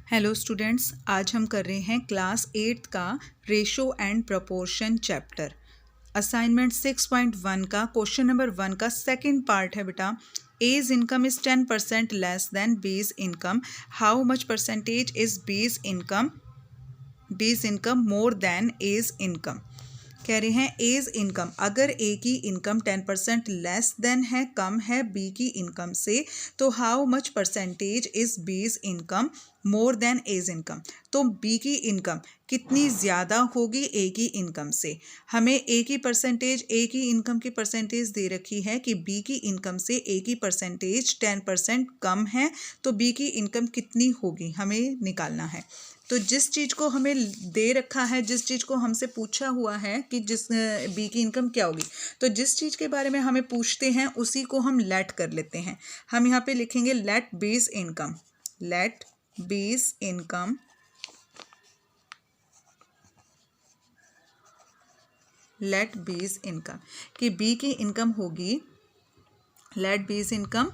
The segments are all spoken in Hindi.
हेलो स्टूडेंट्स, आज हम कर रहे हैं क्लास 8 का ratio and proportion chapter. Assignment 6.1 का क्वेश्चन नंबर 1 का सेकंड पार्ट है बेटा। A's income is 10% less than B's income. How much percentage is B's income more than A's income? कह रहे हैं एज इनकम, अगर ए की इनकम 10% लेस देन है, कम है बी की इनकम से, तो how much percentage is B's income more than A's income. तो बी की इनकम कितनी ज़्यादा होगी ए की इनकम से। हमें ए की परसेंटेज, ए की इनकम की परसेंटेज दे रखी है कि बी की इनकम से ए की परसेंटेज 10% कम है, तो बी की इनकम कितनी होगी हमें निकालना है। तो जिस चीज़ को हमें दे रखा है, जिस चीज़ को हमसे पूछा हुआ है कि जिस बी की इनकम क्या होगी, तो जिस चीज़ के बारे में हमें पूछते हैं उसी को हम लेट कर लेते हैं। हम यहाँ पे लिखेंगे let B's income, let B's income, let B's income कि बी की इनकम होगी, लेट बीज इनकम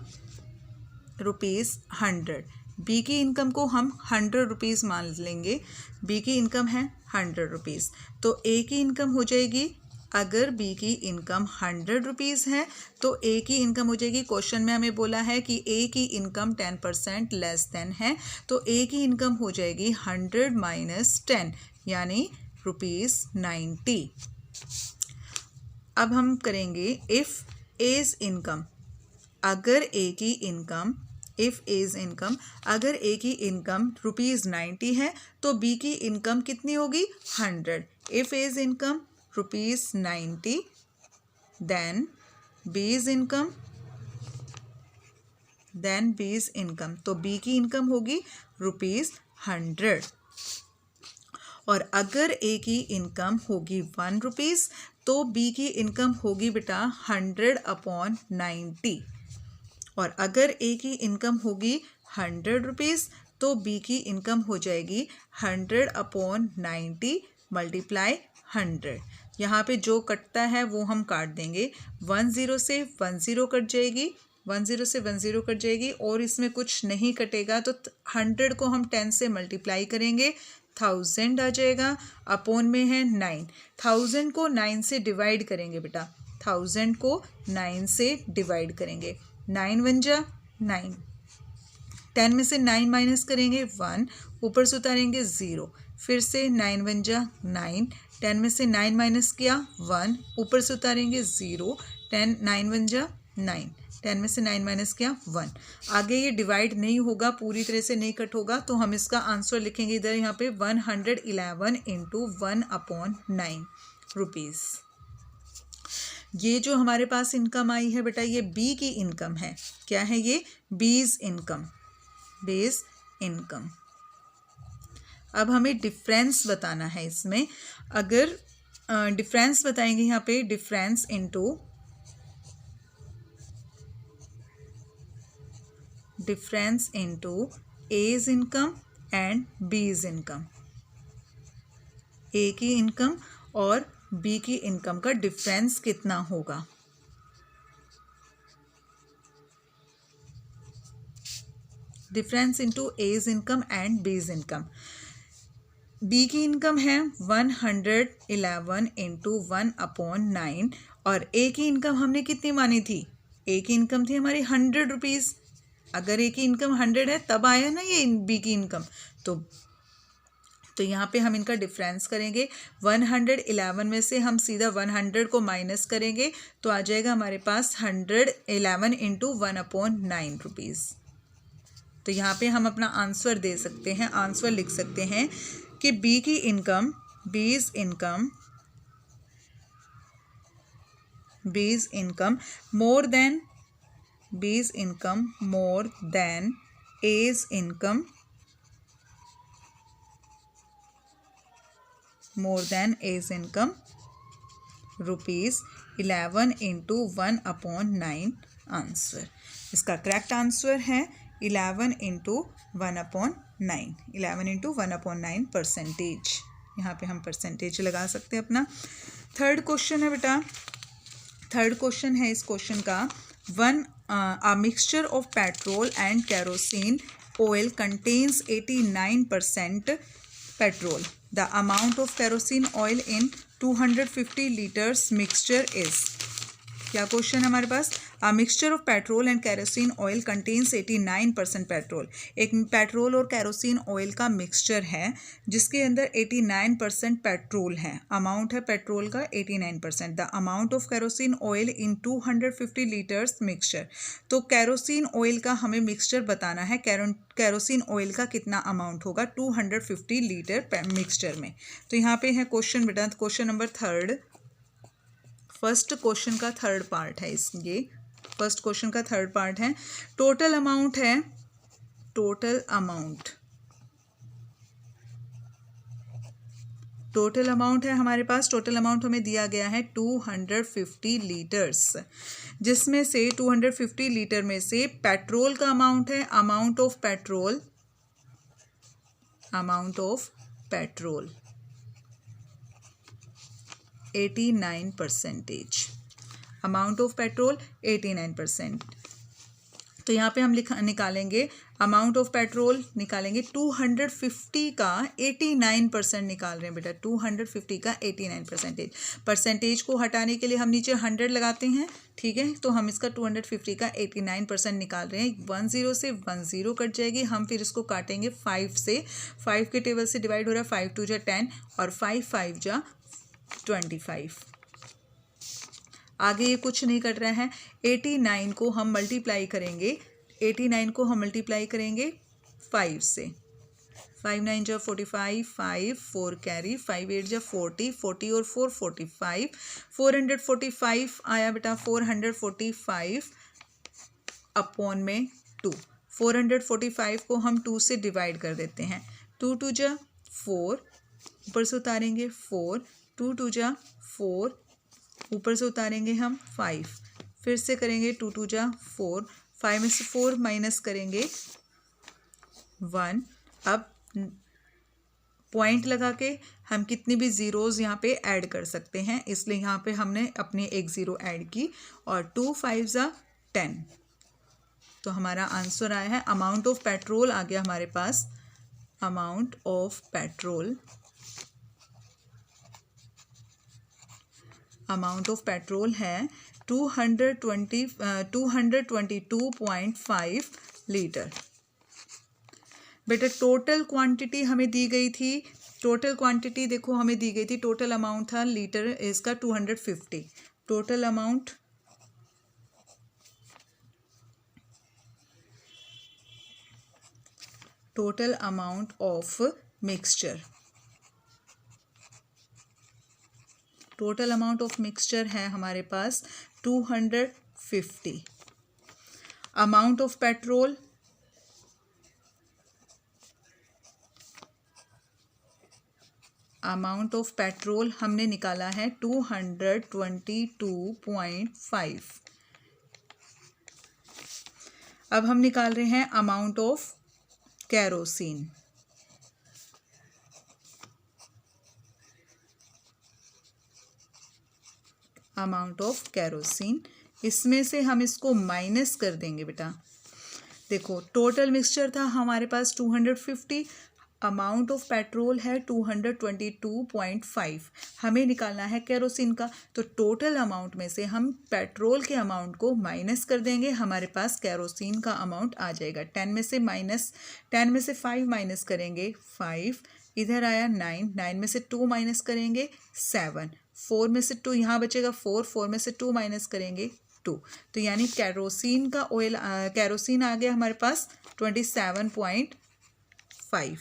₹100। बी की इनकम को हम 100 रुपीज़ मान लेंगे। बी की इनकम है 100 रुपीज़, तो ए की इनकम हो जाएगी, अगर बी की इनकम 100 रुपीज़ है तो ए की इनकम हो जाएगी, क्वेश्चन में हमें बोला है कि ए की इनकम 10% लेस देन है, तो ए की इनकम हो जाएगी 100 - 10 यानी ₹90। अब हम करेंगे इफ़ एज इनकम, अगर ए की इनकम, इफ़ एज इनकम, अगर ए की इनकम ₹90 है तो बी की इनकम कितनी होगी 100। If A's income ₹90, then B's income, तो बी की इनकम होगी ₹100। और अगर ए की इनकम होगी ₹1 तो बी की इनकम होगी बेटा 100/90। और अगर ए की इनकम होगी 100 रुपीज़ तो बी की इनकम हो जाएगी 100/90 × 100। यहाँ पे जो कटता है वो हम काट देंगे, 10 से 10 कट जाएगी, 10 से 10 कट जाएगी, और इसमें कुछ नहीं कटेगा तो 100 को हम 10 से मल्टीप्लाई करेंगे, 1000 आ जाएगा, अपॉन में है 9। 1000 को 9 से डिवाइड करेंगे बेटा, 1000 को 9 से डिवाइड करेंगे, 9 × 9, 10 में से 9 माइनस करेंगे 1, ऊपर से उतारेंगे 0, फिर से 9 × 9, 10 में से 9 माइनस किया 1, ऊपर से उतारेंगे 0, 9 × 9, 10 में से 9 माइनस किया 1। आगे ये डिवाइड नहीं होगा, पूरी तरह से नहीं कट होगा, तो हम इसका आंसर लिखेंगे इधर यहाँ पे 111 × 1/9 रुपीज़। ये जो हमारे पास इनकम आई है बेटा, ये बी की इनकम है। क्या है ये? बीज इनकम, बेस इनकम। अब हमें डिफरेंस बताना है इसमें। अगर डिफरेंस बताएंगे यहाँ पे, difference into A's income and B's income, A की इनकम और बी की इनकम का डिफरेंस कितना होगा। Difference into A's income and B's income. B की इनकम है 111 × 1/9 और ए की इनकम हमने कितनी मानी थी? ए की इनकम थी हमारी 100 रुपीज़। अगर ए की इनकम 100 है तब आया ना ये बी की इनकम। तो यहाँ पे हम इनका डिफरेंस करेंगे, 111 में से हम सीधा 100 को माइनस करेंगे तो आ जाएगा हमारे पास 111 × 1/9 रुपीज़। तो यहाँ पे हम अपना आंसर दे सकते हैं, आंसर लिख सकते हैं कि बी की income, B's income more than A's income, ₹11 × 1/9 answer. इसका करेक्ट आंसर है 11 × 1/9, 11 × 1/9 परसेंटेज। यहाँ पे हम परसेंटेज लगा सकते हैं अपना। थर्ड क्वेश्चन है बेटा, थर्ड क्वेश्चन है इस क्वेश्चन का, a mixture of petrol and kerosene oil contains 89% petrol. The amount of kerosene oil in 250 liters mixture is. क्या क्वेश्चन है हमारे पास? A mixture of petrol and kerosene oil contains 89% petrol. एक पेट्रोल और केरोसिन ऑयल का मिक्सचर है जिसके अंदर 89% पेट्रोल है. अमाउंट है पेट्रोल का 89%. The amount of kerosene oil in 250 litres mixture. तो केरोसिन ऑयल का हमें मिक्सचर बताना है. केरोसिन ऑयल का कितना अमाउंट होगा 250 लीटर मिक्सचर में. तो यहाँ पे है क्वेश्चन बेटा, क्वेश्चन नंबर 3. फर्स्ट क्वेश्चन का थर्ड पार्ट है ये. फर्स्ट क्वेश्चन का थर्ड पार्ट है. टोटल अमाउंट है, टोटल अमाउंट है हमारे पास. टोटल अमाउंट हमें दिया गया है 250 लीटर्स, जिसमें से 250 लीटर में से पेट्रोल का अमाउंट है, amount of petrol 89%. Amount of petrol 89%. तो यहाँ पे हम निकालेंगे अमाउंट ऑफ पेट्रोल, निकालेंगे 250 का 89% निकाल रहे हैं बेटा. 250 का 89%. परसेंटेज को हटाने के लिए हम नीचे 100 लगाते हैं, ठीक है. तो हम इसका 250 का 89% निकाल रहे हैं. 10 से 10 कट जाएगी. हम फिर इसको काटेंगे 5 से. 5 के टेबल से डिवाइड हो रहा है. 5 2 जा 10 और 5 5 जा 25. आगे ये कुछ नहीं कट रहा है. 89 को हम मल्टीप्लाई करेंगे, 89 को हम मल्टीप्लाई करेंगे 5 से. 5 9 जा 45, 5 4 कैरी, 5 8 जा 40, 40 और 4 45, 445 आया बेटा. 445 अपॉन में 2. 445 को हम 2 से डिवाइड कर देते हैं. 2 2 जा 4, ऊपर से उतारेंगे 4, 2 2 जा 4, ऊपर से उतारेंगे हम 5, फिर से करेंगे 2 2 जा 4, 5 में से 4 माइनस करेंगे 1. अब पॉइंट लगा के हम कितनी भी ज़ीरोज़ यहाँ पे ऐड कर सकते हैं, इसलिए यहाँ पे हमने अपनी एक ज़ीरो ऐड की और 2 5 जा 10. तो हमारा आंसर आया है. अमाउंट ऑफ पेट्रोल आ गया हमारे पास. अमाउंट ऑफ पेट्रोल है 222.5 लीटर. बेटा टोटल क्वांटिटी हमें दी गई थी. टोटल क्वांटिटी देखो हमें दी गई थी. टोटल अमाउंट था लीटर इसका 250. Total amount of mixture. Total amount of mixture है हमारे पास 250. अमाउंट ऑफ पेट्रोल हमने निकाला है 222.5. अब हम निकाल रहे हैं अमाउंट ऑफ केरोसिन. इसमें से हम इसको माइनस कर देंगे बेटा. देखो टोटल मिक्सचर था हमारे पास 250, अमाउंट ऑफ पेट्रोल है 222.5. हमें निकालना है केरोसिन का. तो टोटल अमाउंट में से हम पेट्रोल के अमाउंट को माइनस कर देंगे. हमारे पास केरोसिन का अमाउंट आ जाएगा. 10 में से 5 माइनस करेंगे 5, इधर आया 9, 9 में से 2 माइनस करेंगे 7, 4 में से 2 यहाँ बचेगा 4, 4 में से 2 माइनस करेंगे 2. तो यानी केरोसिन आ गया हमारे पास 27.5.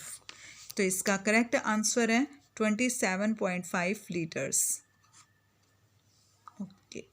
तो इसका करेक्ट आंसर है 27.5 लीटर्स.